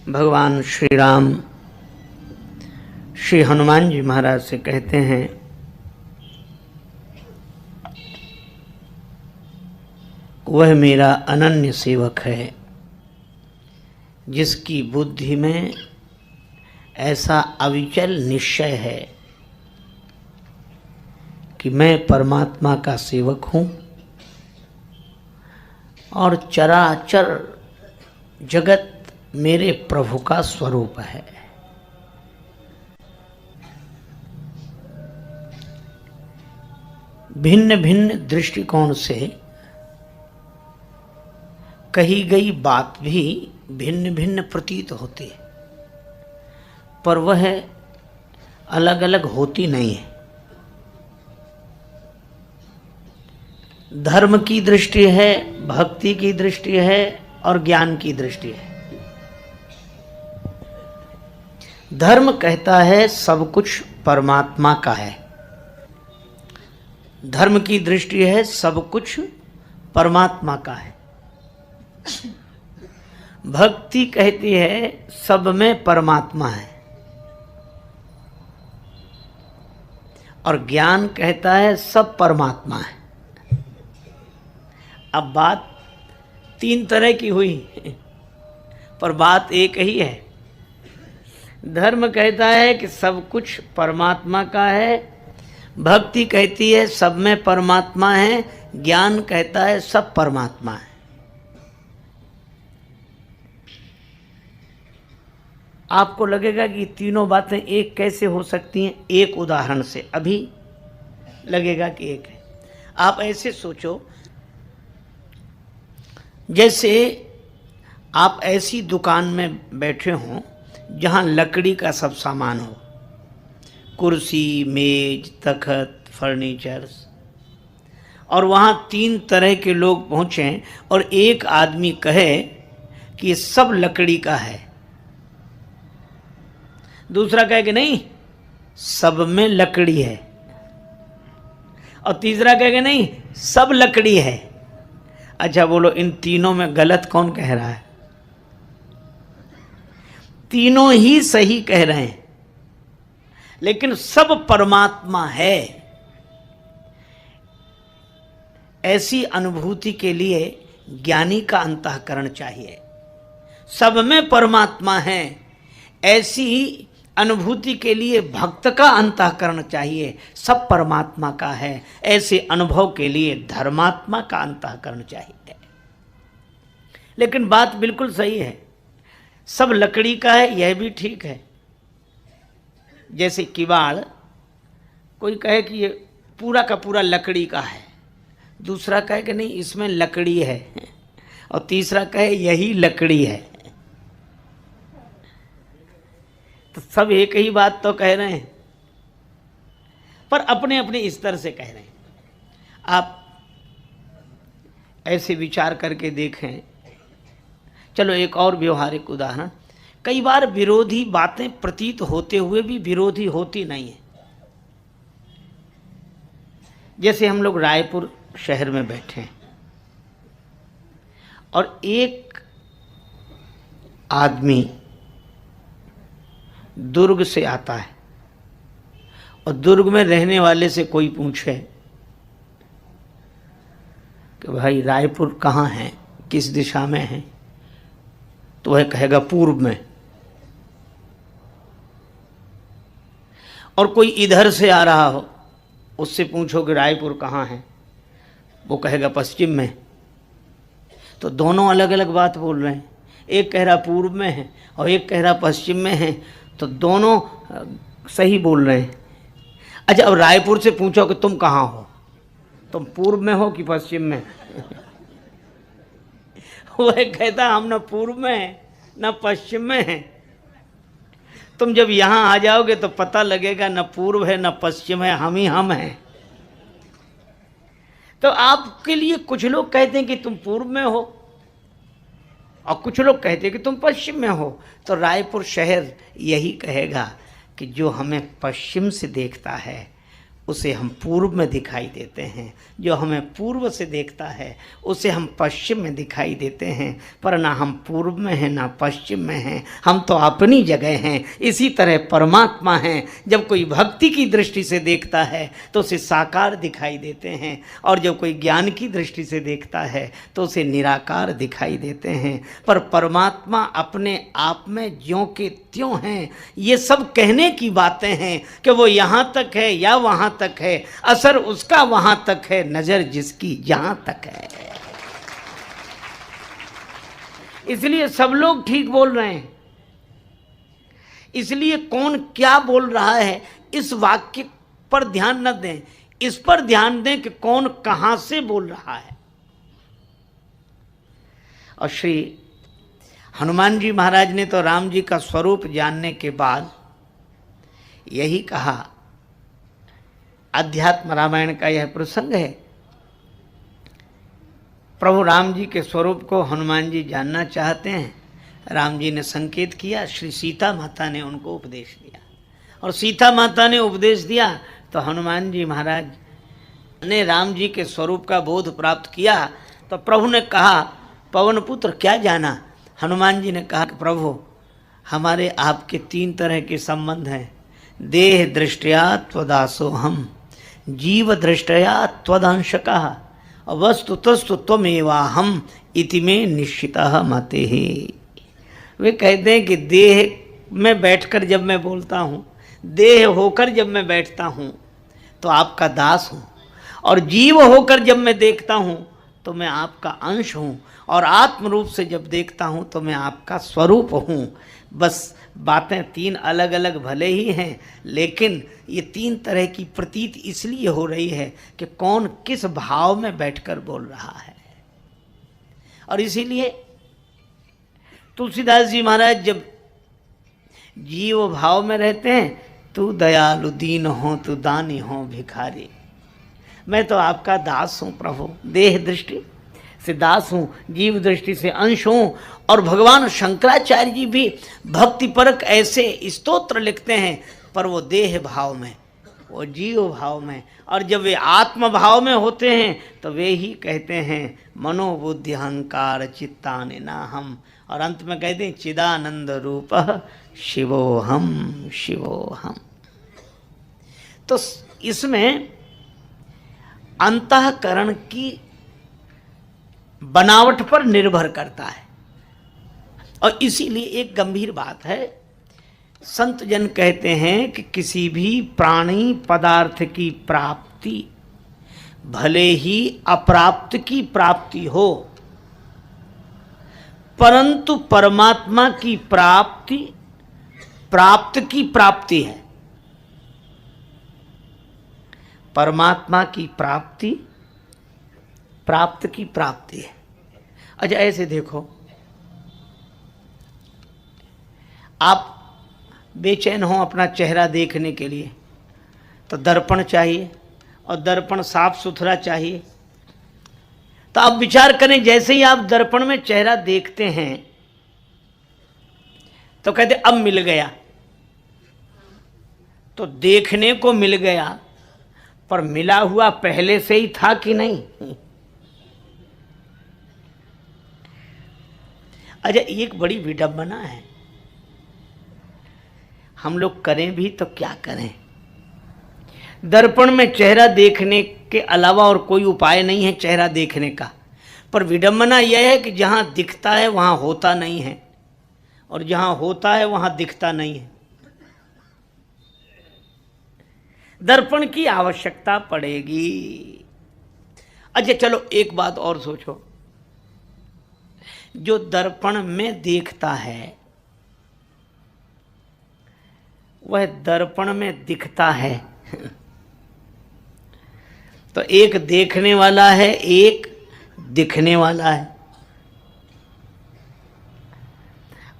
भगवान श्री राम श्री हनुमान जी महाराज से कहते हैं, वह मेरा अनन्य सेवक है जिसकी बुद्धि में ऐसा अविचल निश्चय है कि मैं परमात्मा का सेवक हूँ और चराचर जगत मेरे प्रभु का स्वरूप है। भिन्न भिन्न दृष्टिकोण से कही गई बात भी भिन्न भिन्न प्रतीत होती है, पर वह अलग अलग होती नहीं है। धर्म की दृष्टि है, भक्ति की दृष्टि है और ज्ञान की दृष्टि है। धर्म कहता है सब कुछ परमात्मा का है, धर्म की दृष्टि है सब कुछ परमात्मा का है। भक्ति कहती है सब में परमात्मा है, और ज्ञान कहता है सब परमात्मा है। अब बात तीन तरह की हुई, पर बात एक ही है। धर्म कहता है कि सब कुछ परमात्मा का है, भक्ति कहती है सब में परमात्मा है, ज्ञान कहता है सब परमात्मा है। आपको लगेगा कि तीनों बातें एक कैसे हो सकती हैं? एक उदाहरण से अभी लगेगा कि एक है। आप ऐसे सोचो, जैसे आप ऐसी दुकान में बैठे हों जहाँ लकड़ी का सब सामान हो, कुर्सी, मेज, तख्त, फर्नीचर्स, और वहाँ तीन तरह के लोग पहुँचें और एक आदमी कहे कि ये सब लकड़ी का है, दूसरा कहे कि नहीं सब में लकड़ी है, और तीसरा कहे कि नहीं सब लकड़ी है। अच्छा बोलो, इन तीनों में गलत कौन कह रहा है? तीनों ही सही कह रहे हैं, लेकिन सब परमात्मा है। ऐसी अनुभूति के लिए ज्ञानी का अंतःकरण चाहिए। सब में परमात्मा है, ऐसी अनुभूति के लिए भक्त का अंतःकरण चाहिए। सब परमात्मा का है, ऐसे अनुभव के लिए धर्मात्मा का अंतःकरण चाहिए। लेकिन बात बिल्कुल सही है, सब लकड़ी का है, यह भी ठीक है। जैसे किवाड़, कोई कहे कि ये पूरा का पूरा लकड़ी का है, दूसरा कहे कि नहीं इसमें लकड़ी है, और तीसरा कहे यही लकड़ी है। तो सब एक ही बात तो कह रहे हैं, पर अपने अपने स्तर से कह रहे हैं। आप ऐसे विचार करके देखें। चलो एक और व्यवहारिक उदाहरण, कई बार विरोधी बातें प्रतीत होते हुए भी विरोधी होती नहीं है। जैसे हम लोग रायपुर शहर में बैठे हैं और एक आदमी दुर्ग से आता है, और दुर्ग में रहने वाले से कोई पूछे कि भाई रायपुर कहाँ है, किस दिशा में है, तो वह कहेगा पूर्व में। और कोई इधर से आ रहा हो, उससे पूछो कि रायपुर कहाँ है, वो कहेगा पश्चिम में। तो दोनों अलग अलग बात बोल रहे हैं, एक कह रहा पूर्व में है और एक कह रहा पश्चिम में है, तो दोनों सही बोल रहे हैं। अच्छा, अब रायपुर से पूछो कि तुम कहाँ हो, तुम पूर्व में हो कि पश्चिम में? वह कहता हम न पूर्व में हैं न पश्चिम में हैं। तुम जब यहाँ आ जाओगे तो पता लगेगा न पूर्व है न पश्चिम है, हम ही हम हैं। तो आपके लिए कुछ लोग कहते हैं कि तुम पूर्व में हो और कुछ लोग कहते हैं कि तुम पश्चिम में हो। तो रायपुर शहर यही कहेगा कि जो हमें पश्चिम से देखता है उसे हम पूर्व में दिखाई देते हैं, जो हमें पूर्व से देखता है उसे हम पश्चिम में दिखाई देते हैं, पर ना हम पूर्व में हैं ना पश्चिम में हैं, हम तो अपनी जगह हैं। इसी तरह परमात्मा हैं, जब कोई भक्ति की दृष्टि से देखता है तो उसे साकार दिखाई देते हैं, और जब कोई ज्ञान की दृष्टि से देखता है तो उसे निराकार दिखाई देते हैं। पर परमात्मा अपने आप में ज्यों के त्यों हैं। ये सब कहने की बातें हैं कि वो यहाँ तक है या वहाँ तक है, असर उसका वहाँ तक है, नज़र जिसकी जहाँ तक है। इसलिए सब लोग ठीक बोल रहे हैं। इसलिए कौन क्या बोल रहा है इस वाक्य पर ध्यान न दें, इस पर ध्यान दें कि कौन कहाँ से बोल रहा है। और श्री हनुमान जी महाराज ने तो राम जी का स्वरूप जानने के बाद यही कहा, अध्यात्म रामायण का यह प्रसंग है। प्रभु राम जी के स्वरूप को हनुमान जी जानना चाहते हैं। राम जी ने संकेत किया, श्री सीता माता ने उनको उपदेश दिया, और सीता माता ने उपदेश दिया तो हनुमान जी महाराज ने राम जी के स्वरूप का बोध प्राप्त किया। तो प्रभु ने कहा, पवन पुत्र क्या जाना? हनुमान जी ने कहा कि प्रभु हमारे आपके 3 तरह के संबंध हैं। देह दृष्टया त्वदासो हम, जीव दृष्टया त्वदंशकः, वस्तुतस्तु त्वमेवा हम इति में निश्चितः मते ही। वे कहते हैं कि देह में बैठकर जब मैं बोलता हूँ, देह होकर जब मैं बैठता हूँ तो आपका दास हूँ, और जीव होकर जब मैं देखता हूँ तो मैं आपका अंश हूँ, और आत्म रूप से जब देखता हूँ तो मैं आपका स्वरूप हूँ। बस बातें 3 अलग अलग भले ही हैं, लेकिन ये 3 तरह की प्रतीत इसलिए हो रही है कि कौन किस भाव में बैठकर बोल रहा है। और इसीलिए तुलसीदास जी महाराज जब जीव भाव में रहते हैं, तू दयालु दीन हो, तू दानी हो भिखारी, मैं तो आपका दास हूँ प्रभु। देह दृष्टि से दास हूँ, जीव दृष्टि से अंश हूँ। और भगवान शंकराचार्य जी भी भक्ति परक ऐसे स्तोत्र लिखते हैं, पर वो देह भाव में, वो जीव भाव में। और जब वे आत्म भाव में होते हैं तो वे ही कहते हैं मनोबुद्धि अहंकार चित्तानि नाहम, और अंत में कहते हैं चिदानंद रूप शिवोहम शिवोहम। तो इसमें अंतःकरण की बनावट पर निर्भर करता है। और इसीलिए एक गंभीर बात है, संत जन कहते हैं कि किसी भी प्राणी पदार्थ की प्राप्ति भले ही अप्राप्त की प्राप्ति हो, परंतु परमात्मा की प्राप्ति प्राप्त की प्राप्ति है। परमात्मा की प्राप्ति प्राप्त की प्राप्ति है। अच्छा ऐसे देखो, आप बेचैन हो अपना चेहरा देखने के लिए तो दर्पण चाहिए, और दर्पण साफ सुथरा चाहिए। तो आप विचार करें, जैसे ही आप दर्पण में चेहरा देखते हैं तो कहते अब मिल गया, तो देखने को मिल गया, पर मिला हुआ पहले से ही था कि नहीं? अच्छा एक बड़ी विडंबना है, हम लोग करें भी तो क्या करें। दर्पण में चेहरा देखने के अलावा और कोई उपाय नहीं है चेहरा देखने का, पर विडंबना यह है कि जहां दिखता है वहां होता नहीं है, और जहां होता है वहां दिखता नहीं है। दर्पण की आवश्यकता पड़ेगी। अच्छा चलो एक बात और सोचो, जो दर्पण में देखता है वह दर्पण में दिखता है। तो एक देखने वाला है, एक दिखने वाला है।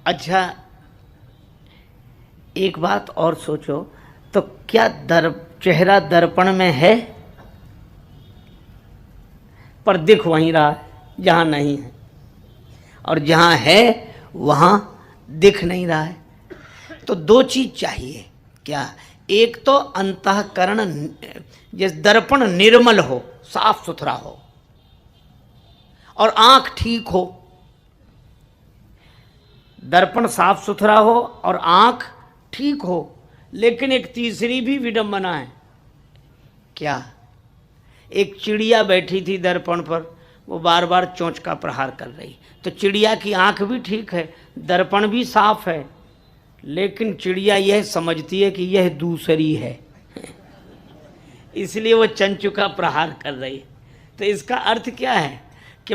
अच्छा एक बात और सोचो, तो क्या चेहरा दर्पण में है, पर दिख वहीं रहा है जहां नहीं है, और जहां है वहां दिख नहीं रहा है। तो 2 चीज चाहिए, क्या? एक तो अंतःकरण, जैसे दर्पण निर्मल हो, साफ सुथरा हो, और आंख ठीक हो। दर्पण साफ सुथरा हो और आंख ठीक हो। लेकिन एक तीसरी भी विडंबना है। क्या? एक चिड़िया बैठी थी दर्पण पर, वो बार बार चोंच का प्रहार कर रही। तो चिड़िया की आंख भी ठीक है, दर्पण भी साफ है, लेकिन चिड़िया यह समझती है कि यह दूसरी है, इसलिए वो चंचु का प्रहार कर रही है। तो इसका अर्थ क्या है कि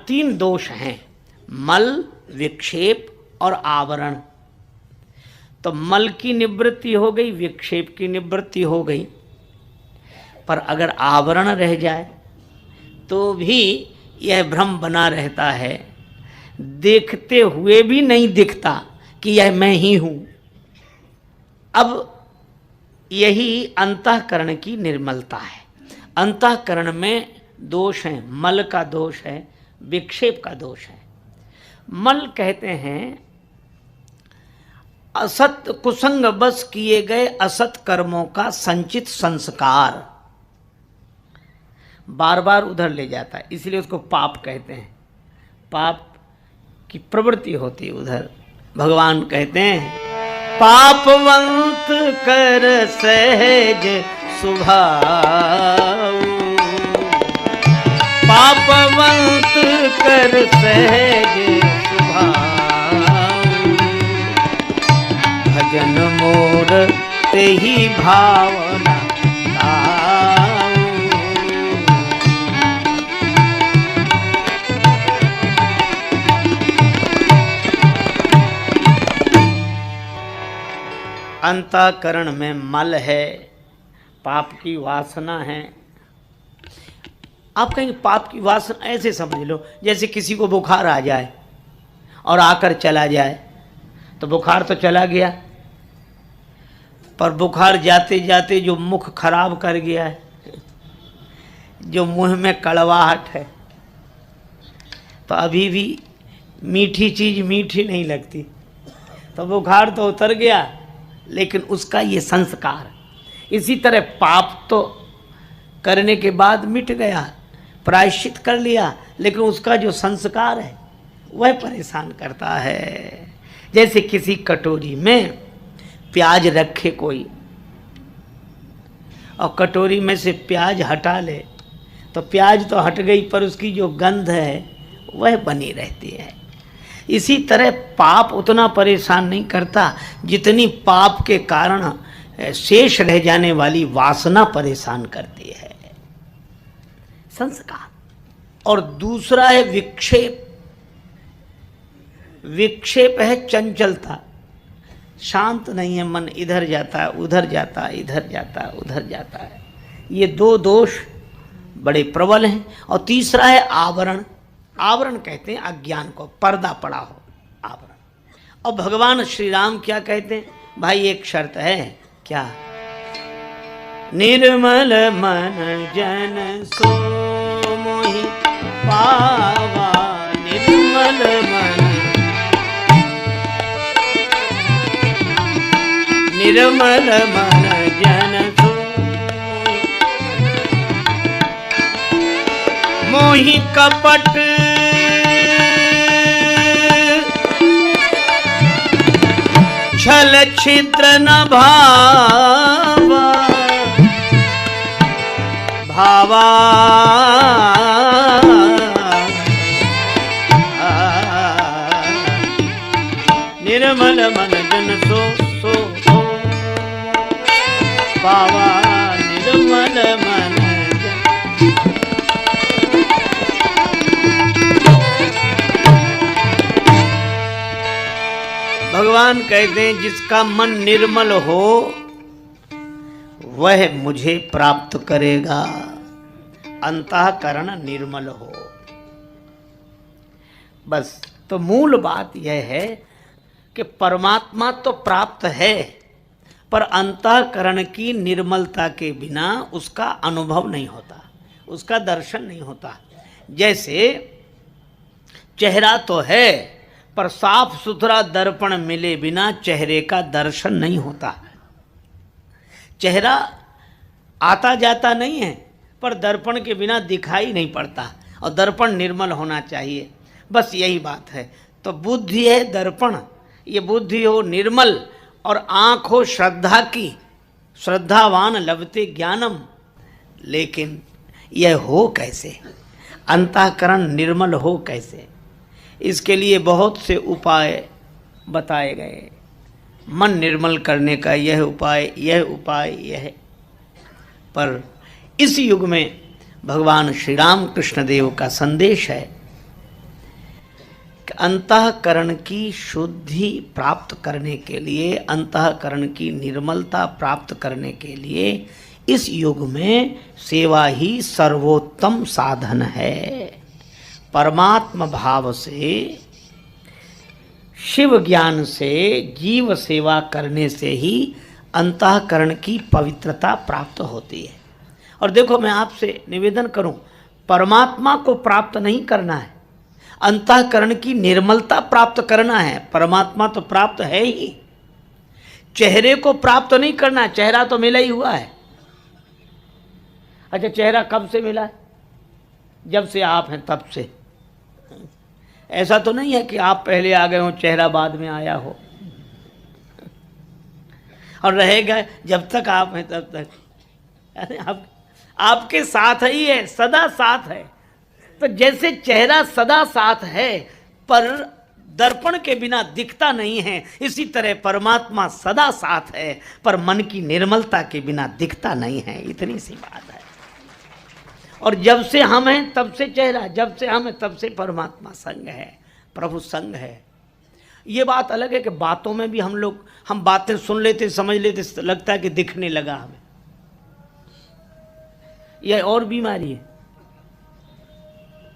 3 दोष हैं, मल, विक्षेप और आवरण। तो मल की निवृत्ति हो गई, विक्षेप की निवृत्ति हो गई, पर अगर आवरण रह जाए तो भी यह भ्रम बना रहता है, देखते हुए भी नहीं दिखता कि यह मैं ही हूं। अब यही अंतःकरण की निर्मलता है। अंतःकरण में दोष है, मल का दोष है, विक्षेप का दोष है। मल कहते हैं असत कुसंग बस किए गए असत कर्मों का संचित संस्कार, बार बार उधर ले जाता है, इसलिए उसको पाप कहते हैं। पाप की प्रवृत्ति होती है उधर। भगवान कहते हैं पापवंत कर सहज सुभाऊ, पापवंत कर सहज सुभाऊ, भजन मोर ते ही भावना ताऊ। अंतःकरण में मल है, पाप की वासना है। आप कहेंगे पाप की वासना, ऐसे समझ लो जैसे किसी को बुखार आ जाए और आकर चला जाए, तो बुखार तो चला गया, पर बुखार जाते जाते जो मुख खराब कर गया है, जो मुंह में कड़वाहट है, तो अभी भी मीठी चीज मीठी नहीं लगती। तो बुखार तो उतर गया, लेकिन उसका ये संस्कार। इसी तरह पाप तो करने के बाद मिट गया, प्रायश्चित कर लिया, लेकिन उसका जो संस्कार है वह परेशान करता है। जैसे किसी कटोरी में प्याज रखे कोई, और कटोरी में से प्याज हटा ले, तो प्याज तो हट गई, पर उसकी जो गंध है वह बनी रहती है। इसी तरह पाप उतना परेशान नहीं करता जितनी पाप के कारण शेष रह जाने वाली वासना परेशान करती है, संस्कार। और दूसरा है विक्षेप। विक्षेप है चंचलता, शांत नहीं है मन, इधर जाता है उधर जाता है, इधर जाता है उधर जाता है। ये 2 दोष बड़े प्रबल हैं। और तीसरा है आवरण। आवरण कहते हैं अज्ञान को, पर्दा पड़ा हो, आवरण। और भगवान श्री राम क्या कहते हैं? भाई एक शर्त है, क्या? निर्मल मन जन सो मोहि पावा, निर्मल मन, निर्मल मन जन सो मोहि कपट छल छिद्र न भावा, भावा निर्मल मन जन सो सो सो पावा, निर्मल मन जन। भगवान कहते हैं जिसका मन निर्मल हो वह मुझे प्राप्त करेगा। अंतःकरण निर्मल हो, बस। तो मूल बात यह है कि परमात्मा तो प्राप्त है, पर अंतःकरण की निर्मलता के बिना उसका अनुभव नहीं होता, उसका दर्शन नहीं होता। जैसे चेहरा तो है, पर साफ सुथरा दर्पण मिले बिना चेहरे का दर्शन नहीं होता। चेहरा आता जाता नहीं है, पर दर्पण के बिना दिखाई नहीं पड़ता, और दर्पण निर्मल होना चाहिए, बस यही बात है। तो बुद्धि है दर्पण, ये बुद्धि हो निर्मल और आँख हो श्रद्धा की, श्रद्धावान लभते ज्ञानम। लेकिन यह हो कैसे, अंतःकरण निर्मल हो कैसे? इसके लिए बहुत से उपाय बताए गए। मन निर्मल करने का यह उपाय, यह उपाय, यह। पर इस युग में भगवान श्री राम कृष्ण देव का संदेश है कि अंतःकरण की शुद्धि प्राप्त करने के लिए, अंतःकरण की निर्मलता प्राप्त करने के लिए इस युग में सेवा ही सर्वोत्तम साधन है। परमात्म भाव से, शिव ज्ञान से जीव सेवा करने से ही अंतःकरण की पवित्रता प्राप्त होती है। और देखो, मैं आपसे निवेदन करूं, परमात्मा को प्राप्त नहीं करना है, अंतःकरण की निर्मलता प्राप्त करना है। परमात्मा तो प्राप्त है ही, चेहरे को प्राप्त नहीं करना, चेहरा तो मिला ही हुआ है। अच्छा, चेहरा कब से मिला है? जब से आप हैं तब से। ऐसा तो नहीं है कि आप पहले आ गए हो, चेहरा बाद में आया हो, और रहेगा जब तक आप हैं तब तक। अरे आपके साथ ही है, सदा साथ है। तो जैसे चेहरा सदा साथ है पर दर्पण के बिना दिखता नहीं है, इसी तरह परमात्मा सदा साथ है पर मन की निर्मलता के बिना दिखता नहीं है। इतनी सी बात है। और जब से हम हैं तब से चेहरा, जब से हम हैं तब से परमात्मा संग है, प्रभु संग है। ये बात अलग है कि बातों में भी हम बातें सुन लेते, समझ लेते, लगता है कि दिखने लगा हमें। यह और बीमारी है।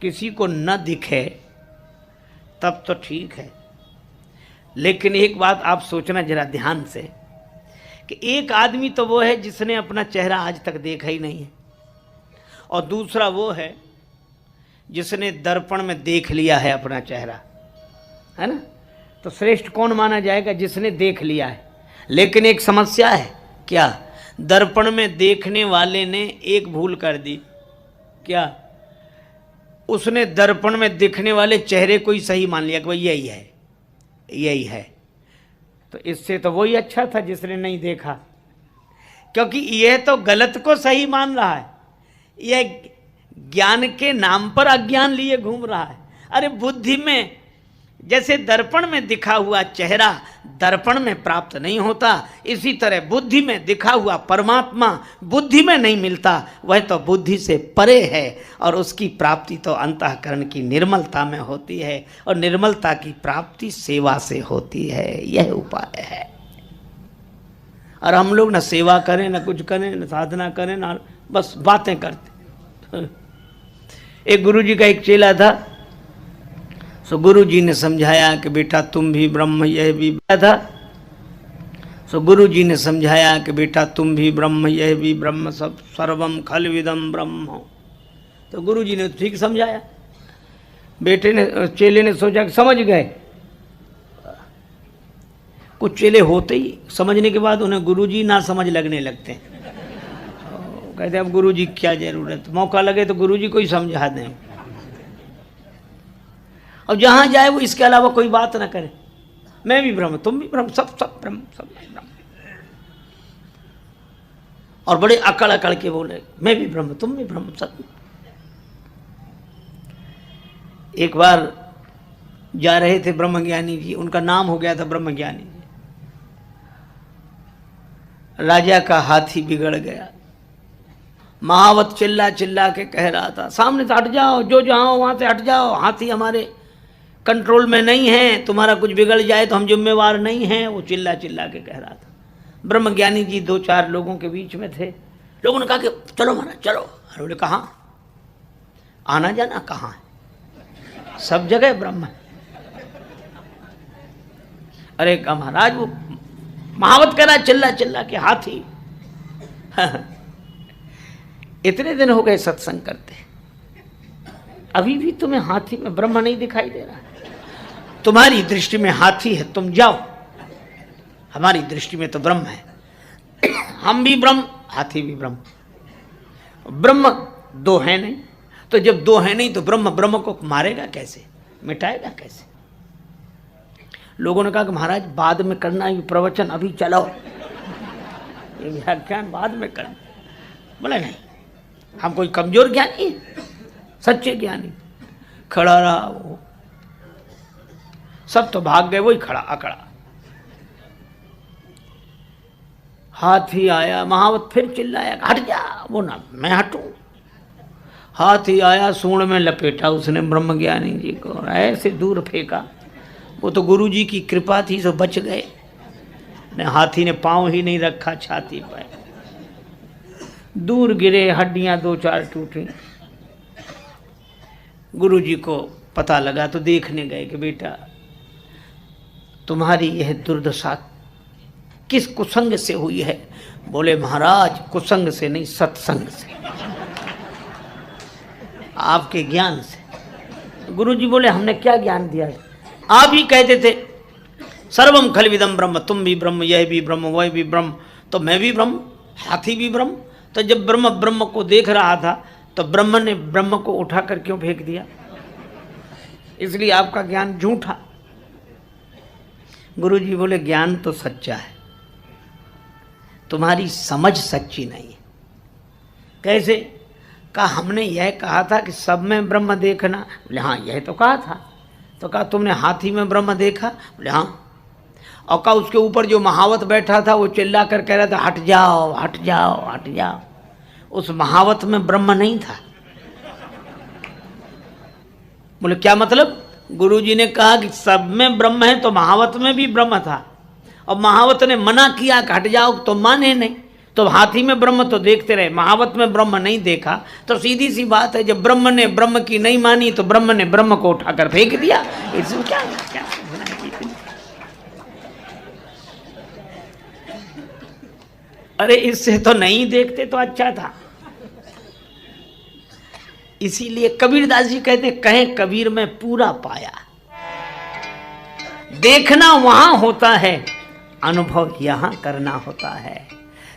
किसी को न दिखे तब तो ठीक है, लेकिन एक बात आप सोचना जरा ध्यान से कि एक आदमी तो वो है जिसने अपना चेहरा आज तक देखा ही नहीं है, और दूसरा वो है जिसने दर्पण में देख लिया है अपना चेहरा, है ना। तो श्रेष्ठ कौन माना जाएगा? जिसने देख लिया है। लेकिन एक समस्या है, क्या? दर्पण में देखने वाले ने एक भूल कर दी। क्या? उसने दर्पण में दिखने वाले चेहरे को ही सही मान लिया कि भाई यही है, यही है। तो इससे तो वही अच्छा था जिसने नहीं देखा, क्योंकि यह तो गलत को सही मान रहा है, यह ज्ञान के नाम पर अज्ञान लिए घूम रहा है। अरे बुद्धि में, जैसे दर्पण में दिखा हुआ चेहरा दर्पण में प्राप्त नहीं होता, इसी तरह बुद्धि में दिखा हुआ परमात्मा बुद्धि में नहीं मिलता, वह तो बुद्धि से परे है, और उसकी प्राप्ति तो अंतःकरण की निर्मलता में होती है, और निर्मलता की प्राप्ति सेवा से होती है। यह उपाय है। और हम लोग न सेवा करें, न कुछ करें, न साधना करें, न बस बातें करते। एक गुरुजी का एक चेला था, सो गुरुजी ने समझाया कि बेटा तुम भी ब्रह्म, यह भी था। सो गुरुजी ने समझाया कि बेटा तुम भी ब्रह्म, यह भी ब्रह्म, सब सर्वम खलविदम ब्रह्म। तो गुरुजी ने ठीक समझाया। बेटे ने, चेले ने सोचा कि समझ गए। कुछ चेले होते ही समझने के बाद उन्हें गुरुजी ना समझ लगने लगते हैं। कहते अब गुरुजी क्या जरूरत, मौका लगे तो गुरुजी को ही समझा दें, और जहां जाए वो इसके अलावा कोई बात ना करे। मैं भी ब्रह्म, तुम भी ब्रह्म, सब ब्रह्म, सब ब्रह्म। और बड़े अकड़ अकड़ के बोले, मैं भी ब्रह्म, तुम भी ब्रह्म, सब। एक बार जा रहे थे ब्रह्मज्ञानी जी, उनका नाम हो गया था ब्रह्मज्ञानी जी। राजा का हाथी बिगड़ गया। महावत चिल्ला चिल्ला के कह रहा था, सामने से हट जाओ, जो जहां हो वहां से हट जाओ, हाथी हमारे कंट्रोल में नहीं है, तुम्हारा कुछ बिगड़ जाए तो हम जिम्मेवार नहीं हैं। वो चिल्ला चिल्ला के कह रहा था। ब्रह्मज्ञानी जी 2-4 लोगों के बीच में थे। लोगों ने कहा कि चलो महाराज चलो। अरे बोले कहाँ? आना जाना कहाँ है, सब जगह ब्रह्म है। अरे कहा महाराज, वो महावत कह रहा चिल्ला चिल्ला के हाथी। इतने दिन हो गए सत्संग करते, अभी भी तुम्हें हाथी में ब्रह्म नहीं दिखाई दे रहा है? तुम्हारी दृष्टि में हाथी है, तुम जाओ, हमारी दृष्टि में तो ब्रह्म है। हम भी ब्रह्म, हाथी भी ब्रह्म। ब्रह्म दो है नहीं, तो जब दो है नहीं तो ब्रह्म ब्रह्म को मारेगा कैसे, मिटाएगा कैसे? लोगों ने कहा कि महाराज बाद में करना, ये प्रवचन अभी चलाओ, ये व्याख्यान बाद में करना। बोले नहीं, हम कोई कमजोर ज्ञानी है, सच्चे ज्ञानी। खड़ा रहा वो, सब तो भाग गए, वही खड़ा अकड़ा। हाथी आया, महावत फिर चिल्लाया हट जा, वो ना मैं हटूं। हाथी आया, सूंड में लपेटा उसने ब्रह्मज्ञानी जी को, ऐसे दूर फेंका। वो तो गुरु जी की कृपा थी तो बच गए, ने हाथी ने पांव ही नहीं रखा छाती पर, दूर गिरे, हड्डियां दो चार टूटी। गुरु जी को पता लगा तो देखने गए कि बेटा तुम्हारी यह दुर्दशा किस कुसंग से हुई है? बोले महाराज कुसंग से नहीं, सत्संग से, आपके ज्ञान से। गुरु जी बोले हमने क्या ज्ञान दिया है? आप ही कहते थे सर्वम खलविदम ब्रह्म, तुम भी ब्रह्म, यह भी ब्रह्म, वह भी ब्रह्म, तो मैं भी ब्रह्म, हाथी भी ब्रह्म। तो जब ब्रह्म ब्रह्म को देख रहा था तो ब्रह्म ने ब्रह्म को उठाकर क्यों फेंक दिया? इसलिए आपका ज्ञान झूठा। गुरु जी बोले ज्ञान तो सच्चा है, तुम्हारी समझ सच्ची नहीं है। कैसे? कहा हमने यह कहा था कि सब में ब्रह्म देखना। बोले हाँ यह तो कहा था। तो कहा तुमने हाथी में ब्रह्म देखा? बोले हाँ। और कहा उसके ऊपर जो महावत बैठा था वो चिल्ला कर कह रहा था हट जाओ हट जाओ हट जाओ। उस महावत में ब्रह्म नहीं था। बोले क्या मतलब? गुरुजी ने कहा कि सब में ब्रह्म है तो महावत में भी ब्रह्म था, और महावत ने मना किया कि हट जाओ तो माने नहीं। तो हाथी में ब्रह्म तो देखते रहे, महावत में ब्रह्म नहीं देखा। तो सीधी सी बात है, जब ब्रह्म ने ब्रह्म की नहीं मानी तो ब्रह्म ने ब्रह्म को उठाकर फेंक दिया। इसमें क्या क्या? अरे इससे तो नहीं देखते तो अच्छा था। इसीलिए कबीरदास जी कहते हैं कहें कबीर में पूरा पाया। देखना वहां होता है, अनुभव यहां करना होता है।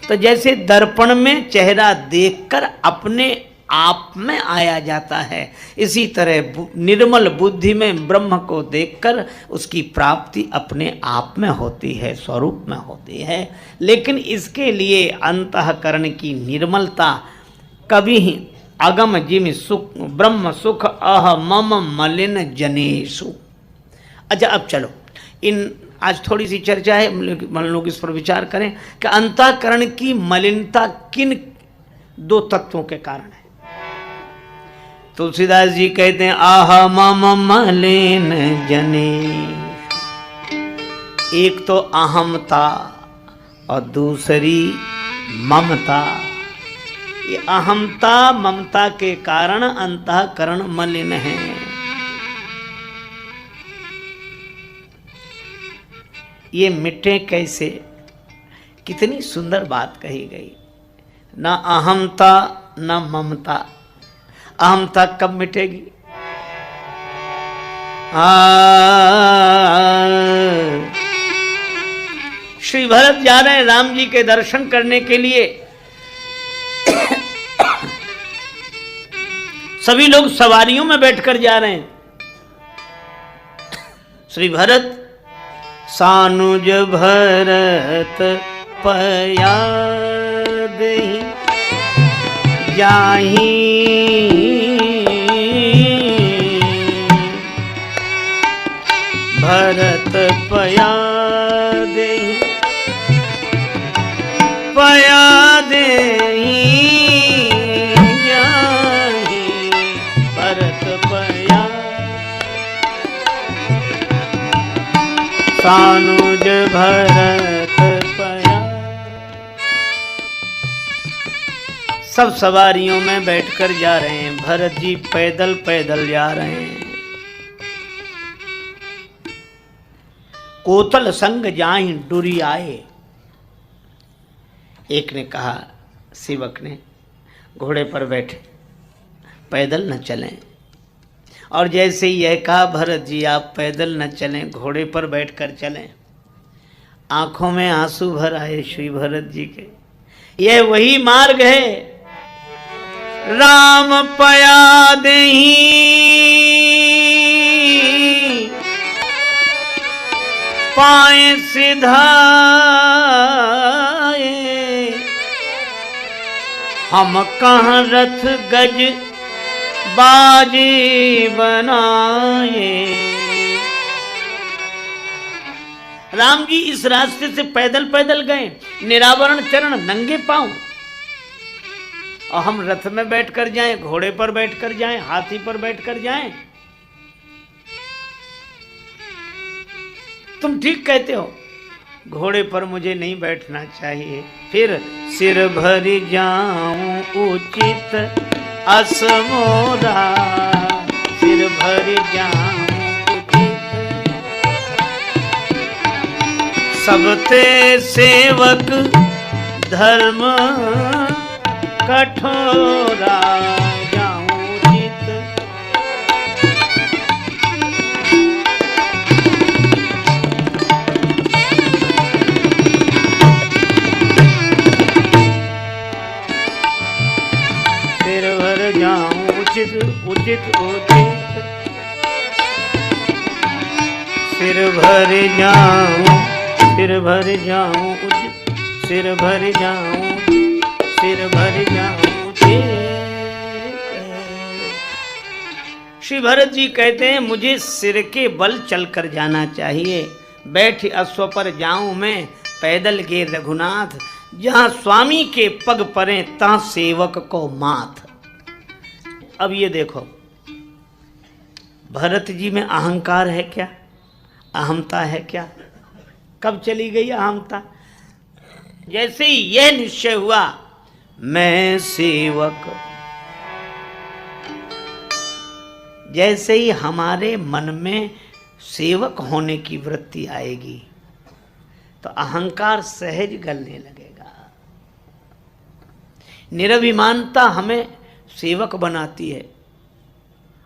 तो जैसे दर्पण में चेहरा देखकर अपने आप में आया जाता है, इसी तरह निर्मल बुद्धि में ब्रह्म को देखकर उसकी प्राप्ति अपने आप में होती है, स्वरूप में होती है। लेकिन इसके लिए अंतःकरण की निर्मलता कभी ही अगम जिम सुख ब्रह्म सुख अह मम मलिन जनेशु। अच्छा अब चलो, इन आज थोड़ी सी चर्चा है, मन लोग इस पर विचार करें कि अंतःकरण की मलिनता किन दो तत्वों के कारण है। तुलसीदास जी कहते हैं आह मम मलिन जने, एक तो अहमता और दूसरी ममता। ये अहमता ममता के कारण अंतःकरण मलिन है। ये मिटे कैसे? कितनी सुंदर बात कही गई। ना अहमता ना ममता। अहमता कब मिटेगी? श्री भरत जा रहे हैं राम जी के दर्शन करने के लिए। सभी लोग सवारियों में बैठकर जा रहे हैं। श्री भरत सानुज भरत पया दही जाही, भरत पया दही पया देही जाही, भरत पया सानुज भरत पया। सब सवारियों में बैठकर जा रहे हैं, भरत जी पैदल पैदल जा रहे हैं। कोतल संग जाहि डुरी आए। एक ने कहा, सेवक ने, घोड़े पर बैठे, पैदल न चलें। और जैसे ही यह कहा, भरत जी आप पैदल न चलें, घोड़े पर बैठकर चलें। आंखों में आंसू भर आए श्री भरत जी के। यह वही मार्ग है। राम पया देही पाए सिधाए, हम कहाँ रथ गज बाजी बनाए। राम जी इस रास्ते से पैदल पैदल गए, निरावरण चरण नंगे पांव, और हम रथ में बैठकर जाएं, घोड़े पर बैठकर जाएं, हाथी पर बैठकर जाएं। तुम ठीक कहते हो, घोड़े पर मुझे नहीं बैठना चाहिए। फिर सिर भर जाऊं उचित असमोरा, सिर भर जाऊं उचित, सबते सेवक धर्म कठोरा जाऊं उचित। सिर भर जाऊं उचित उचित उचित, सिर भर जाऊं, सिर भर जाऊं उचित, सिर भर जाऊं, सिर भर जाऊं उचित। श्री भरत जी कहते हैं मुझे सिर के बल चलकर जाना चाहिए, बैठ अश्व पर जाऊं मैं पैदल के रघुनाथ, जहां स्वामी के पग परे तहां सेवक को माथ। अब ये देखो, भरत जी में अहंकार है क्या, अहमता है क्या? कब चली गई अहमता? जैसे ही यह निश्चय हुआ मैं सेवक, जैसे ही हमारे मन में सेवक होने की वृत्ति आएगी तो अहंकार सहज गलने लगेगा। निरभिमानता हमें सेवक बनाती है,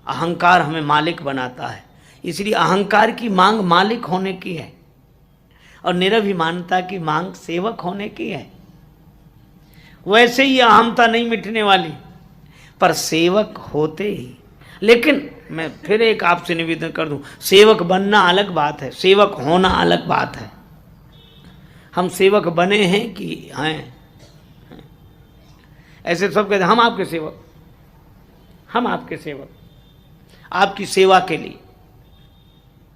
अहंकार हमें मालिक बनाता है। इसलिए अहंकार की मांग मालिक होने की है और निरभिमानता की मांग सेवक होने की है। वैसे ही अहमता नहीं मिटने वाली, पर सेवक होते ही। लेकिन मैं फिर एक आपसे निवेदन कर दूं, सेवक बनना अलग बात है, सेवक होना अलग बात है। हम सेवक बने हैं कि हैं? ऐसे सब कहते हम आपके सेवक, हम आपके सेवक, आपकी सेवा के लिए।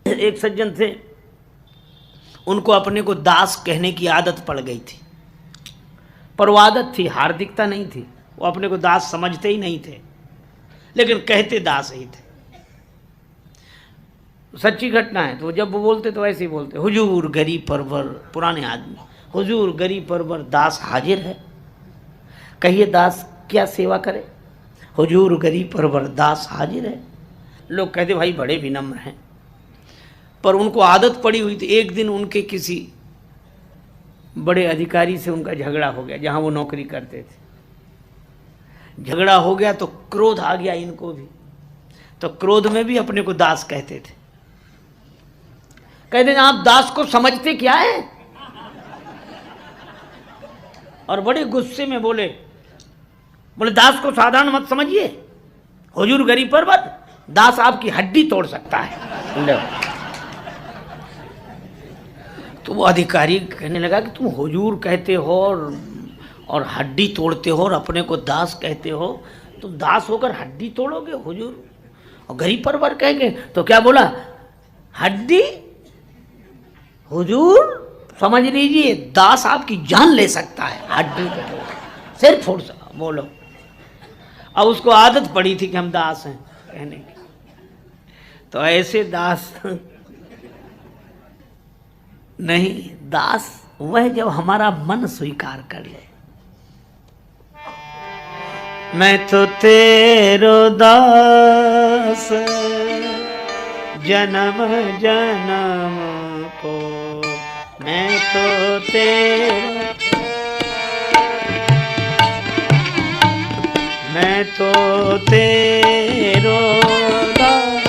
एक सज्जन थे, उनको अपने को दास कहने की आदत पड़ गई थी, पर वो आदत थी, हार्दिकता नहीं थी। वो अपने को दास समझते ही नहीं थे, लेकिन कहते दास ही थे। सच्ची घटना है, तो जब वो बोलते तो ऐसे ही बोलते, हुजूर गरी परवर, पुराने आदमी, हुजूर गरी परवर दास हाजिर है, कहिए दास क्या सेवा करे। हुजूर गरी परवर दास हाजिर है। लोग कहते भाई बड़े विनम्र हैं, पर उनको आदत पड़ी हुई थी। एक दिन उनके किसी बड़े अधिकारी से उनका झगड़ा हो गया, जहां वो नौकरी करते थे। झगड़ा हो गया तो क्रोध आ गया इनको भी, तो क्रोध में भी अपने को दास कहते थे। कहते थे आप दास को समझते क्या है? और बड़े गुस्से में बोले दास को साधारण मत समझिए, हुजूर गरीब पर्वत, दास आपकी हड्डी तोड़ सकता है। तो वो अधिकारी कहने लगा कि तुम हुजूर कहते हो और हड्डी तोड़ते हो और अपने को दास कहते हो, तुम दास होकर हड्डी तोड़ोगे हुजूर? और गरीब परवर कहेंगे तो क्या बोला, हड्डी हुजूर समझ लीजिए दास आपकी जान ले सकता है, हड्डी सिर फोड़ सकता। बोलो, अब उसको आदत पड़ी थी कि हम दास हैं कहने की। तो ऐसे दास नहीं, दास वह जब हमारा मन स्वीकार कर ले, मैं तो तेरो दास जन्म जन्म को, मैं तो तेरो, मैं तो तेरो दास,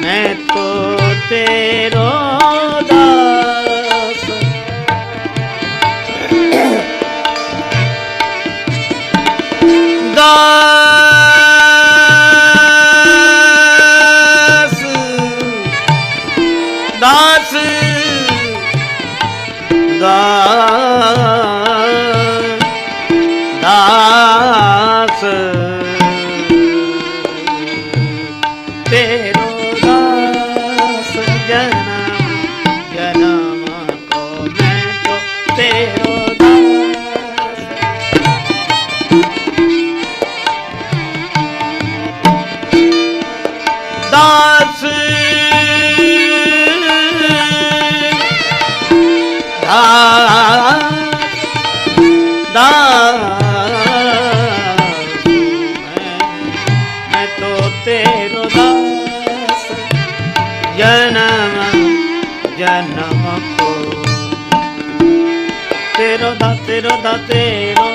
मैं तो तेरो दास दास दास तेरो दास जन्म जन्म को मैं तो तेरो दास मैं तो तेरो दास जन्म जन्म को तेरो दा तेरो दा तेरो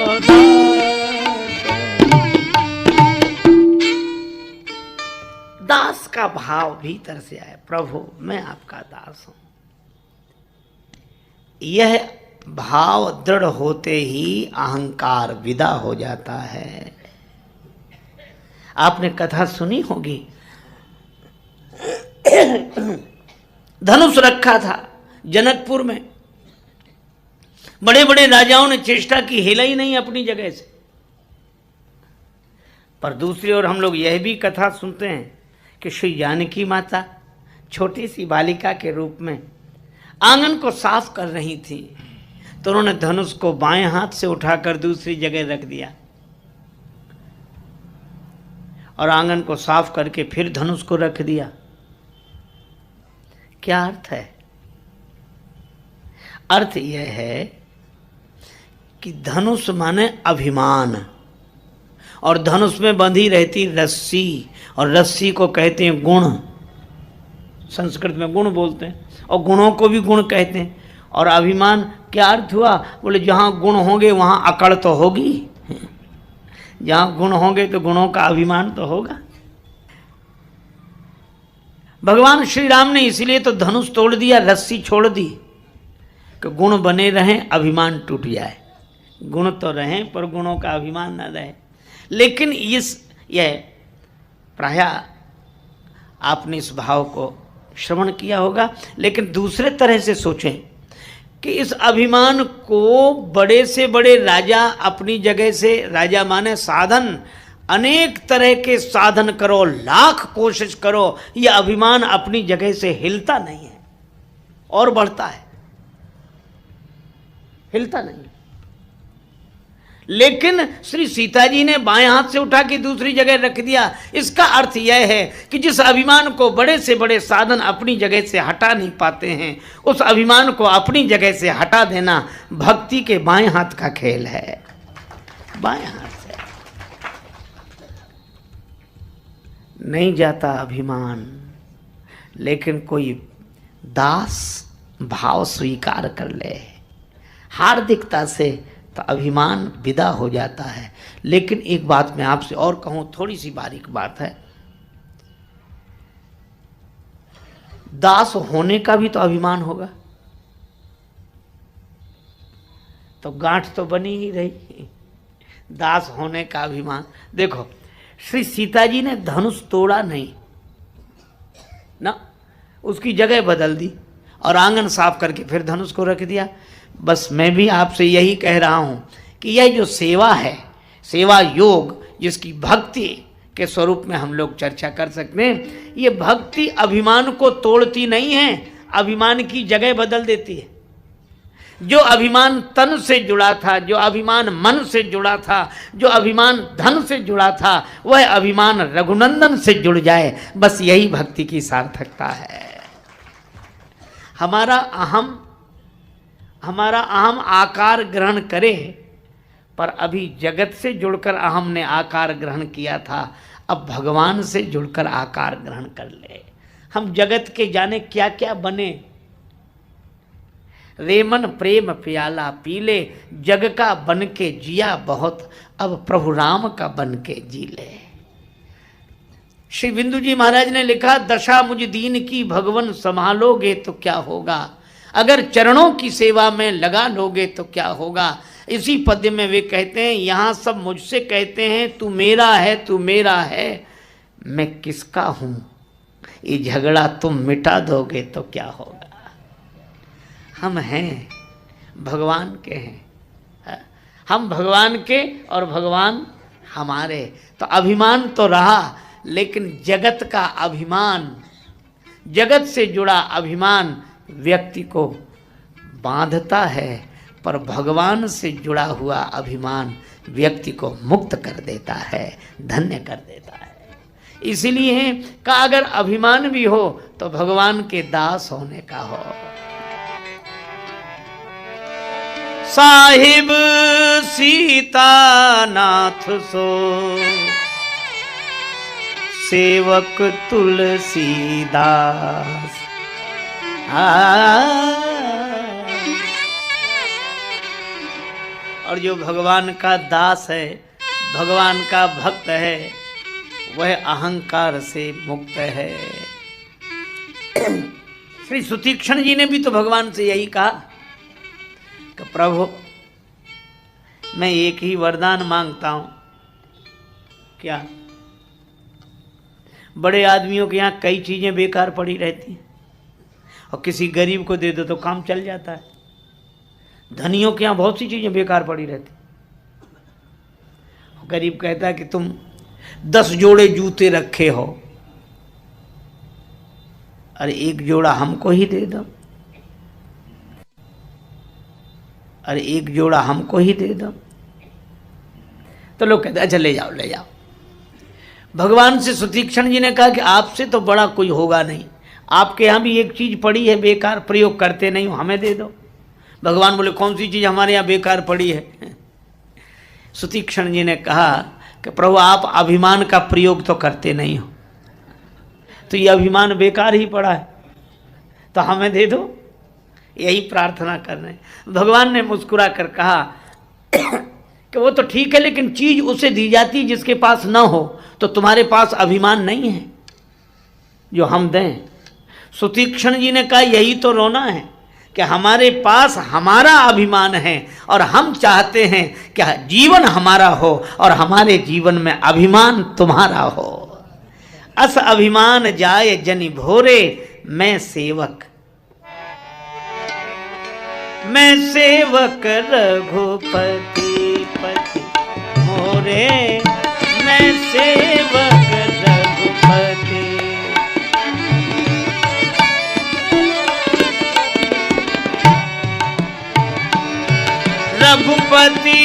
दास का भाव भीतर से आए, प्रभु मैं आपका दास हूं। यह भाव दृढ़ होते ही अहंकार विदा हो जाता है। आपने कथा सुनी होगी, धनुष रखा था जनकपुर में, बड़े बड़े राजाओं ने चेष्टा की, हिला ही नहीं अपनी जगह से। पर दूसरी ओर हम लोग यह भी कथा सुनते हैं कि श्री जानकी माता छोटी सी बालिका के रूप में आंगन को साफ कर रही थी, तो उन्होंने धनुष को बाएं हाथ से उठाकर दूसरी जगह रख दिया और आंगन को साफ करके फिर धनुष को रख दिया। क्या अर्थ है? अर्थ यह है कि धनुष माने अभिमान, और धनुष में बंधी रहती रस्सी, और रस्सी को कहते हैं गुण, संस्कृत में गुण बोलते हैं, और गुणों को भी गुण कहते हैं। और अभिमान क्या अर्थ हुआ? बोले जहाँ गुण होंगे वहाँ अकड़ तो होगी, जहाँ गुण होंगे तो गुणों का अभिमान तो होगा। भगवान श्री राम ने इसलिए तो धनुष तोड़ दिया, रस्सी छोड़ दी कि गुण बने रहें, अभिमान टूट जाए। गुण तो रहें पर गुणों का अभिमान न रहे। लेकिन यह प्रायः आपने इस भाव को श्रवण किया होगा, लेकिन दूसरे तरह से सोचें कि इस अभिमान को बड़े से बड़े राजा अपनी जगह से, राजा माने साधन, अनेक तरह के साधन करो, लाख कोशिश करो, यह अभिमान अपनी जगह से हिलता नहीं है और बढ़ता है, हिलता नहीं। लेकिन श्री सीता जी ने बाएं हाथ से उठा के दूसरी जगह रख दिया। इसका अर्थ यह है कि जिस अभिमान को बड़े से बड़े साधन अपनी जगह से हटा नहीं पाते हैं, उस अभिमान को अपनी जगह से हटा देना भक्ति के बाएं हाथ का खेल है। बाएं हाथ से नहीं जाता अभिमान, लेकिन कोई दास भाव स्वीकार कर ले, हार्दिकता से, तो अभिमान विदा हो जाता है। लेकिन एक बात मैं आपसे और कहूं, थोड़ी सी बारीक बात है, दास होने का भी तो अभिमान होगा, तो गांठ तो बनी ही रही, दास होने का अभिमान। देखो श्री सीता जी ने धनुष तोड़ा नहीं ना, उसकी जगह बदल दी और आंगन साफ करके फिर धनुष को रख दिया। बस मैं भी आपसे यही कह रहा हूं कि यह जो सेवा है, सेवा योग, जिसकी भक्ति के स्वरूप में हम लोग चर्चा कर सकते हैं, ये भक्ति अभिमान को तोड़ती नहीं है, अभिमान की जगह बदल देती है। जो अभिमान तन से जुड़ा था, जो अभिमान मन से जुड़ा था, जो अभिमान धन से जुड़ा था, वह अभिमान रघुनंदन से जुड़ जाए, बस यही भक्ति की सार्थकता है। हमारा अहम आकार ग्रहण करे, पर अभी जगत से जुड़कर अहम ने आकार ग्रहण किया था, अब भगवान से जुड़कर आकार ग्रहण कर ले। हम जगत के जाने क्या क्या बने, रेमन प्रेम प्याला पी ले, जग का बन के जिया बहुत, अब प्रभु राम का बन के जी ले। श्री बिंदु जी महाराज ने लिखा, दशा मुझ दीन की भगवन संभालोगे तो क्या होगा, अगर चरणों की सेवा में लगा लोगे तो क्या होगा। इसी पद्य में वे कहते हैं, यहाँ सब मुझसे कहते हैं तू मेरा है, तू मेरा है, मैं किसका हूँ। ये झगड़ा तुम मिटा दोगे तो क्या होगा। हम हैं, भगवान के हैं, हम भगवान के और भगवान हमारे। तो अभिमान तो रहा, लेकिन जगत का अभिमान, जगत से जुड़ा अभिमान व्यक्ति को बांधता है, पर भगवान से जुड़ा हुआ अभिमान व्यक्ति को मुक्त कर देता है, धन्य कर देता है। इसलिए का अगर अभिमान भी हो तो भगवान के दास होने का हो। साहिब सीता नाथ सो सेवक तुलसीदास। और जो भगवान का दास है, भगवान का भक्त है, वह अहंकार से मुक्त है। श्री सुतीक्षण जी ने भी तो भगवान से यही कहा कि प्रभु मैं एक ही वरदान मांगता हूं। क्या? बड़े आदमियों के यहाँ कई चीजें बेकार पड़ी रहती हैं और किसी गरीब को दे दो तो काम चल जाता है। धनियों के यहाँ बहुत सी चीजें बेकार पड़ी रहती। गरीब कहता है कि तुम 10 जोड़े जूते रखे हो, अरे 1 जोड़ा हमको ही दे दो, अरे 1 जोड़ा हमको ही दे दो। तो लोग कहते अच्छा ले जाओ ले जाओ। भगवान से सुतीक्षण जी ने कहा कि आपसे तो बड़ा कोई होगा नहीं, आपके यहाँ भी एक चीज पड़ी है बेकार, प्रयोग करते नहीं हो, हमें दे दो। भगवान बोले कौन सी चीज हमारे यहाँ बेकार पड़ी है? सुतीक्षण जी ने कहा कि प्रभु आप अभिमान का प्रयोग तो करते नहीं हो, तो ये अभिमान बेकार ही पड़ा है, तो हमें दे दो। यही प्रार्थना कर रहे हैं। भगवान ने मुस्कुरा कर कहा कि वो तो ठीक है, लेकिन चीज उसे दी जाती है जिसके पास ना हो, तो तुम्हारे पास अभिमान नहीं है जो हम दें। सुतीक्षण जी ने कहा यही तो रोना है कि हमारे पास हमारा अभिमान है और हम चाहते हैं कि जीवन हमारा हो और हमारे जीवन में अभिमान तुम्हारा हो। अस अभिमान जाए जनि भोरे, मैं सेवक रघुपति पति मोरे, मैं सेवक रघुपति। रघुपति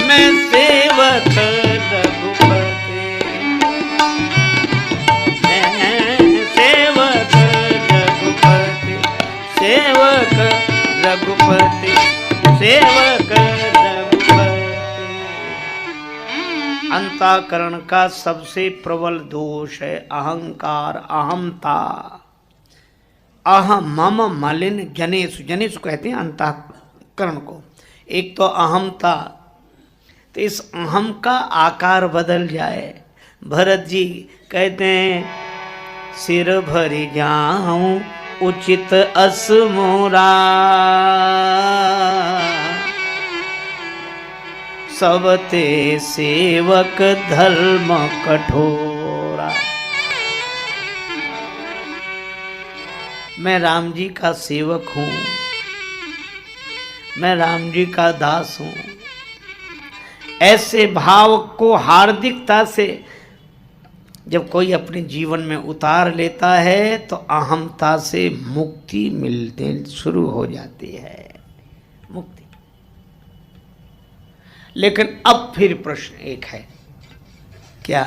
मैं सेवक रघुपति, सेवक रघुपति, सेवक रघुपति, सेवक रघुपति। अंतःकरण का सबसे प्रबल दोष है अहंकार, अहमता। अहम मम मलिन जनेषु, जनेषु कहते हैं अंतःकरण को। एक तो अहमता, तो इस अहम का आकार बदल जाए। भरत जी कहते हैं सिर भरी जाऊं उचित अस मोरा, सबते सेवक धर्म कठोरा। मैं राम जी का सेवक हूं, मैं राम जी का दास हूं। ऐसे भाव को हार्दिकता से जब कोई अपने जीवन में उतार लेता है तो अहमता से मुक्ति मिलने शुरू हो जाती है, मुक्ति। लेकिन अब फिर प्रश्न एक है, क्या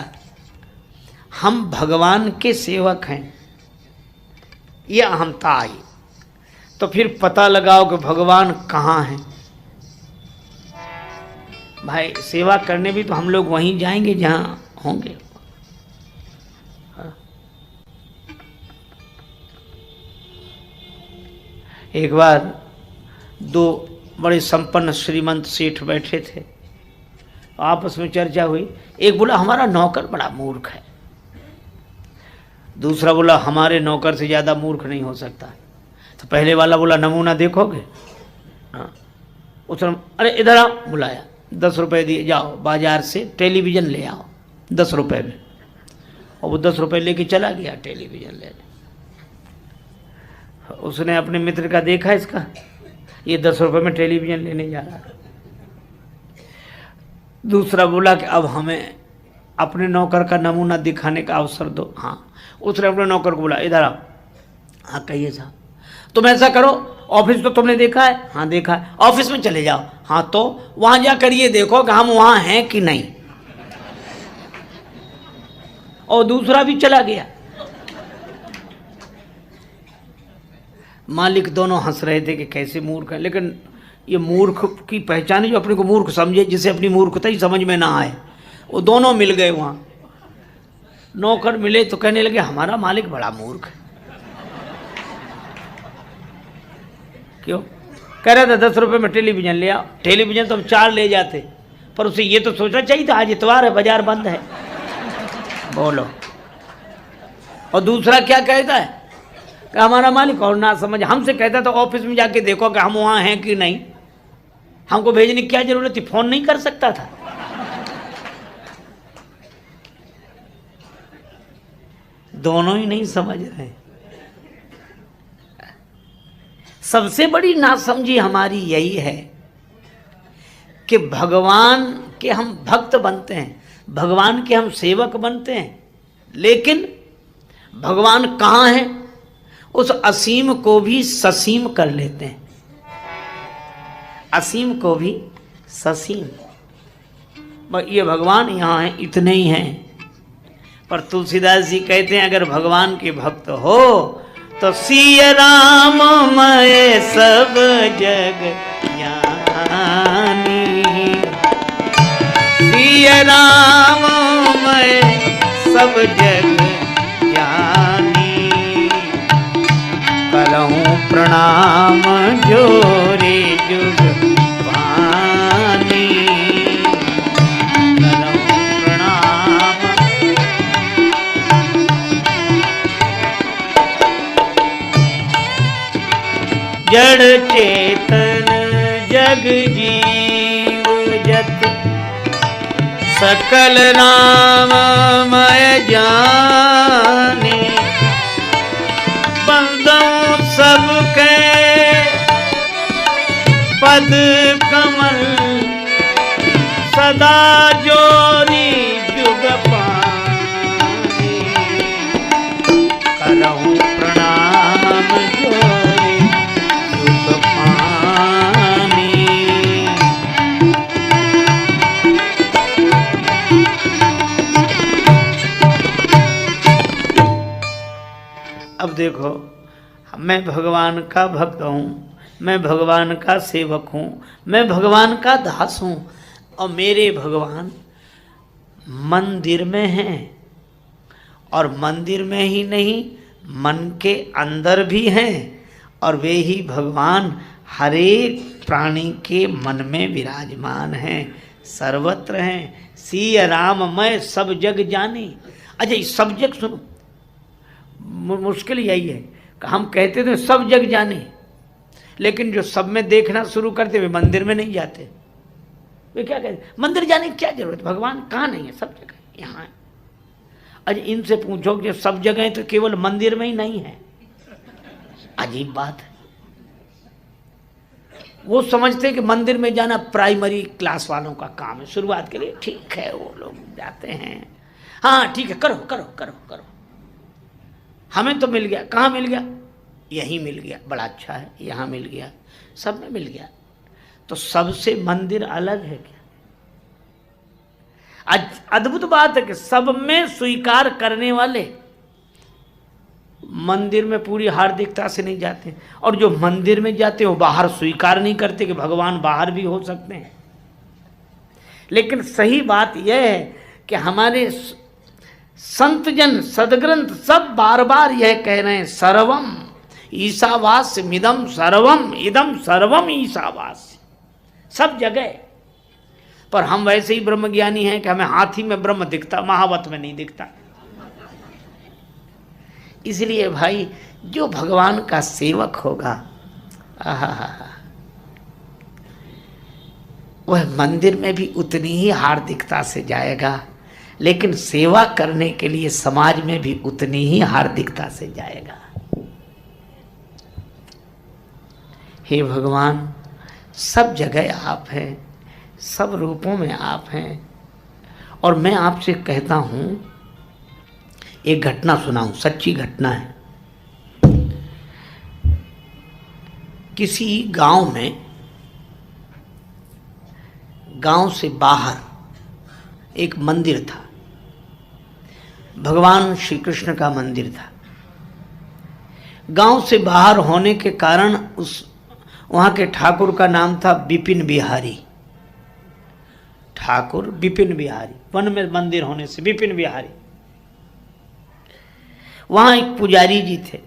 हम भगवान के सेवक हैं? ये अहमता आई तो फिर पता लगाओ कि भगवान कहाँ हैं। भाई सेवा करने भी तो हम लोग वहीं जाएंगे जहाँ होंगे। एक बार 2 बड़े संपन्न श्रीमंत सेठ बैठे थे, आपस में चर्चा हुई। एक बोला हमारा नौकर बड़ा मूर्ख है, दूसरा बोला हमारे नौकर से ज़्यादा मूर्ख नहीं हो सकता। तो पहले वाला बोला नमूना देखोगे? हाँ। उसने अरे इधर आओ, बुलाया, 10 रुपये दिए, जाओ बाजार से टेलीविज़न ले आओ 10 रुपये में। और वो 10 रुपये लेके चला गया टेलीविज़न लेने। उसने अपने मित्र का देखा इसका, ये 10 रुपये में टेलीविज़न लेने जा रहा है। दूसरा बोला कि अब हमें अपने नौकर का नमूना दिखाने का अवसर दो। हाँ, उसने अपने नौकर को बोला इधर आओ। हाँ कहिए साहब। तुम ऐसा करो, ऑफिस तो तुमने देखा है? हाँ देखा है। ऑफिस में चले जाओ। हाँ तो वहां जाकर ये देखो कि हम वहां हैं कि नहीं। और दूसरा भी चला गया। मालिक दोनों हंस रहे थे कि कैसे मूर्ख है, लेकिन ये मूर्ख की पहचान है जो अपने को मूर्ख समझे, जिसे अपनी मूर्खता ही समझ में ना आए। वो दोनों मिल गए वहां। नौकर मिले तो कहने लगे हमारा मालिक बड़ा मूर्ख है। क्यों? कह रहा था 10 रुपये में टेलीविज़न ले आओ। टेलीविज़न तो हम 4 ले जाते, पर उसे ये तो सोचना चाहिए था आज इतवार है, बाजार बंद है। बोलो। और दूसरा क्या कहता है कि हमारा मालिक और ना समझ, हमसे कहता था ऑफिस में जाके देखो कि हम वहाँ हैं कि नहीं। हमको भेजने की क्या जरूरत थी, फोन नहीं कर सकता था। दोनों ही नहीं समझ रहे। सबसे बड़ी नासमझी हमारी यही है कि भगवान के हम भक्त बनते हैं, भगवान के हम सेवक बनते हैं, लेकिन भगवान कहाँ है? उस असीम को भी ससीम कर लेते हैं, असीम को भी ससीम। ये भगवान यहाँ है, इतने ही हैं। पर तुलसीदास जी कहते हैं अगर भगवान के भक्त हो तो सिया राम मैं सब जग ज्ञानी, सिया राम मैं सब जग ज्ञानी, करहूँ प्रणाम जोरे जुग पानी, करहूँ प्रणाम। जड़ चेतन जग जीव जत, सकल नाममय जाने, बंदों सबके पद कमल, सदा जोरी जुग पानी, करहूँ प्रणाम जोरी जुग पानी। अब देखो, मैं भगवान का भक्त हूँ, मैं भगवान का सेवक हूँ, मैं भगवान का दास हूँ, और मेरे भगवान मंदिर में हैं। और मंदिर में ही नहीं, मन के अंदर भी हैं। और वे ही भगवान हर एक प्राणी के मन में विराजमान हैं, सर्वत्र हैं। सिया राम मैं सब जग जानी। अच्छा, सब जग सुनो, मुश्किल यही है कि हम कहते थे सब जग जाने, लेकिन जो सब में देखना शुरू करते वे मंदिर में नहीं जाते। वे क्या कहते, मंदिर जाने की क्या जरूरत, भगवान कहाँ नहीं है, सब जगह यहाँ है। अच्छा, इनसे पूछो कि सब जगह तो केवल मंदिर में ही नहीं है। अजीब बात है। वो समझते हैं कि मंदिर में जाना प्राइमरी क्लास वालों का काम है, शुरुआत के लिए ठीक है, वो लोग जाते हैं। हाँ ठीक है, करो करो करो करो। हमें तो मिल गया, कहाँ मिल गया? यहीं मिल गया, बड़ा अच्छा है, यहाँ मिल गया, सब में मिल गया। तो सबसे मंदिर अलग है क्या? अद्भुत बात है कि सब में स्वीकार करने वाले मंदिर में पूरी हार्दिकता से नहीं जाते, और जो मंदिर में जाते हैं वो बाहर स्वीकार नहीं करते कि भगवान बाहर भी हो सकते हैं। लेकिन सही बात यह है कि हमारे संतजन सदग्रंथ सब बार बार यह कह रहे हैं, सर्वम ईशावास्य मिदम सर्वम इदम सर्वम ईशावास्य, सब जगह। पर हम वैसे ही ब्रह्मज्ञानी हैं कि हमें हाथी में ब्रह्म दिखता, महावत में नहीं दिखता। इसलिए भाई जो भगवान का सेवक होगा, आहा, वह मंदिर में भी उतनी ही हार्दिकता से जाएगा, लेकिन सेवा करने के लिए समाज में भी उतनी ही हार्दिकता से जाएगा। हे भगवान, सब जगह आप हैं, सब रूपों में आप हैं, और मैं आपसे कहता हूं, एक घटना सुनाऊं, सच्ची घटना है। किसी गांव में, गांव से बाहर एक मंदिर था, भगवान श्री कृष्ण का मंदिर था। गांव से बाहर होने के कारण वहां के ठाकुर का नाम था बिपिन बिहारी। ठाकुर बिपिन बिहारी, वन में मंदिर होने से बिपिन बिहारी। वहां एक पुजारी जी थे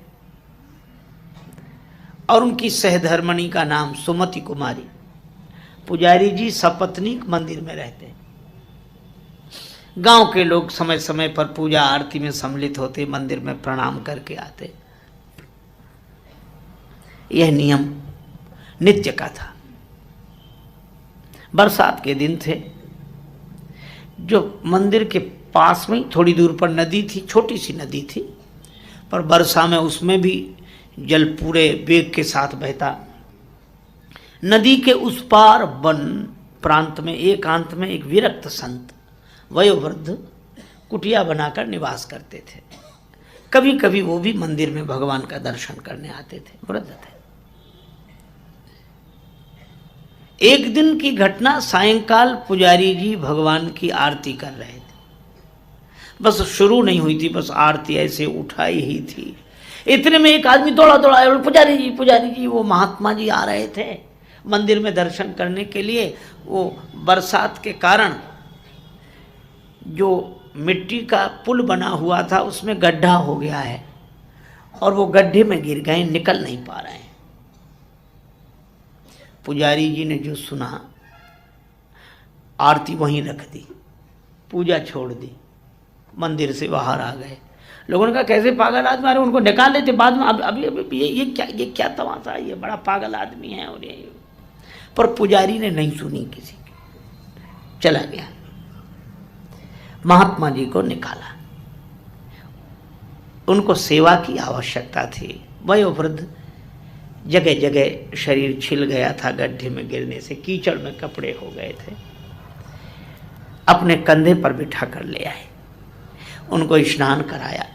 और उनकी सहधर्मणी का नाम सुमति कुमारी। पुजारी जी सपत्नीक मंदिर में रहते। गांव के लोग समय समय पर पूजा आरती में सम्मिलित होते, मंदिर में प्रणाम करके आते। यह नियम नित्य का था। बरसात के दिन थे, जो मंदिर के पास में थोड़ी दूर पर नदी थी, छोटी सी नदी थी, पर वर्षा में उसमें भी जल पूरे वेग के साथ बहता। नदी के उस पार वन प्रांत में एकांत में एक विरक्त संत वयोवृद्ध कुटिया बनाकर निवास करते थे। कभी कभी वो भी मंदिर में भगवान का दर्शन करने आते थे, वृद्ध थे। एक दिन की घटना, सायंकाल पुजारी जी भगवान की आरती कर रहे थे। बस शुरू नहीं हुई थी, बस आरती ऐसे उठाई ही थी। इतने में एक आदमी दौड़ा दौड़ा आया, पुजारी जी, पुजारी जी। वो महात्मा जी आ रहे थे मंदिर में दर्शन करने के लिए। वो बरसात के कारण जो मिट्टी का पुल बना हुआ था उसमें गड्ढा हो गया है और वो गड्ढे में गिर गए, निकल नहीं पा रहे हैं। पुजारी जी ने जो सुना, आरती वहीं रख दी, पूजा छोड़ दी, मंदिर से बाहर आ गए। लोगों ने कहा कैसे पागल आदमी, अरे उनको निकाल लेते बाद में, अभी ये क्या तमाशा, ये बड़ा पागल आदमी है। और ये पर पुजारी ने नहीं सुनी किसी की, चला गया। महात्मा जी को निकाला, उनको सेवा की आवश्यकता थी। वयोवृद्ध, जगह जगह शरीर छिल गया था गड्ढे में गिरने से, कीचड़ में कपड़े हो गए थे। अपने कंधे पर बिठा कर ले आए, उनको स्नान कराया,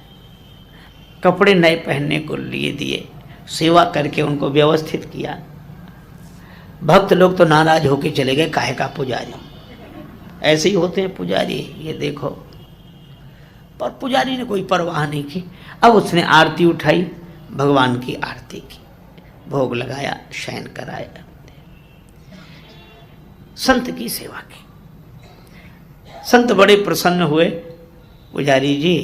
कपड़े नए पहनने को लिए दिए, सेवा करके उनको व्यवस्थित किया। भक्त लोग तो नाराज होके चले गए, काहे का पुजारी, ऐसे ही होते हैं पुजारी, ये देखो। पर पुजारी ने कोई परवाह नहीं की। अब उसने आरती उठाई, भगवान की आरती की, भोग लगाया, शयन कराया, संत की सेवा की। संत बड़े प्रसन्न हुए, पुजारी जी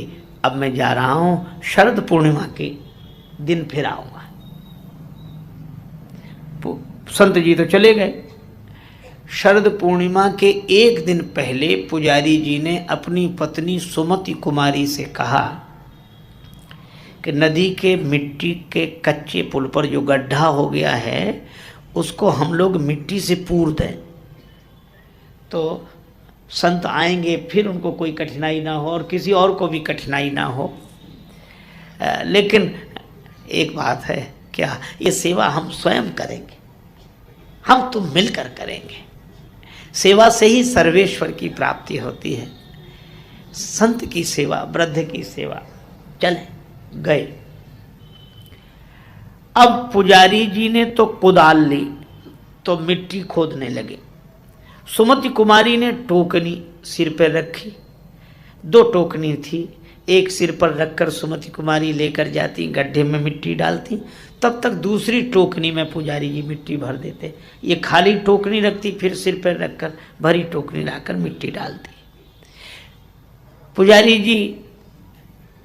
अब मैं जा रहा हूं, शरद पूर्णिमा के दिन फिर आऊंगा। संत जी तो चले गए। शरद पूर्णिमा के एक दिन पहले पुजारी जी ने अपनी पत्नी सुमति कुमारी से कहा कि नदी के मिट्टी के कच्चे पुल पर जो गड्ढा हो गया है उसको हम लोग मिट्टी से पूर दें, तो संत आएंगे, फिर उनको कोई कठिनाई ना हो और किसी और को भी कठिनाई ना हो। लेकिन एक बात है, क्या ये सेवा हम स्वयं करेंगे, हम तुम मिलकर करेंगे। सेवा से ही सर्वेश्वर की प्राप्ति होती है। संत की सेवा, वृद्ध की सेवा, चले गए। अब पुजारी जी ने तो कुदाल ली तो मिट्टी खोदने लगे। सुमति कुमारी ने टोकनी सिर पर रखी, 2 टोकनी थी, एक सिर पर रखकर सुमति कुमारी लेकर जाती, गड्ढे में मिट्टी डालती, तब तक दूसरी टोकनी में पुजारी जी मिट्टी भर देते। ये खाली टोकनी रखती, फिर सिर पर रखकर भरी टोकनी लाकर मिट्टी डालती। पुजारी जी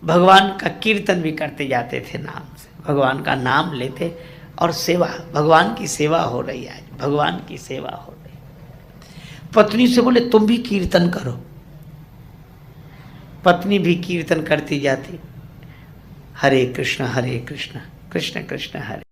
भगवान का कीर्तन भी करते जाते थे, नाम से भगवान का नाम लेते और सेवा, भगवान की सेवा हो रही है, आज भगवान की सेवा हो रही। पत्नी से बोले तुम भी कीर्तन करो। पत्नी भी कीर्तन करती जाती। हरे कृष्ण कृष्ण कृष्ण हरे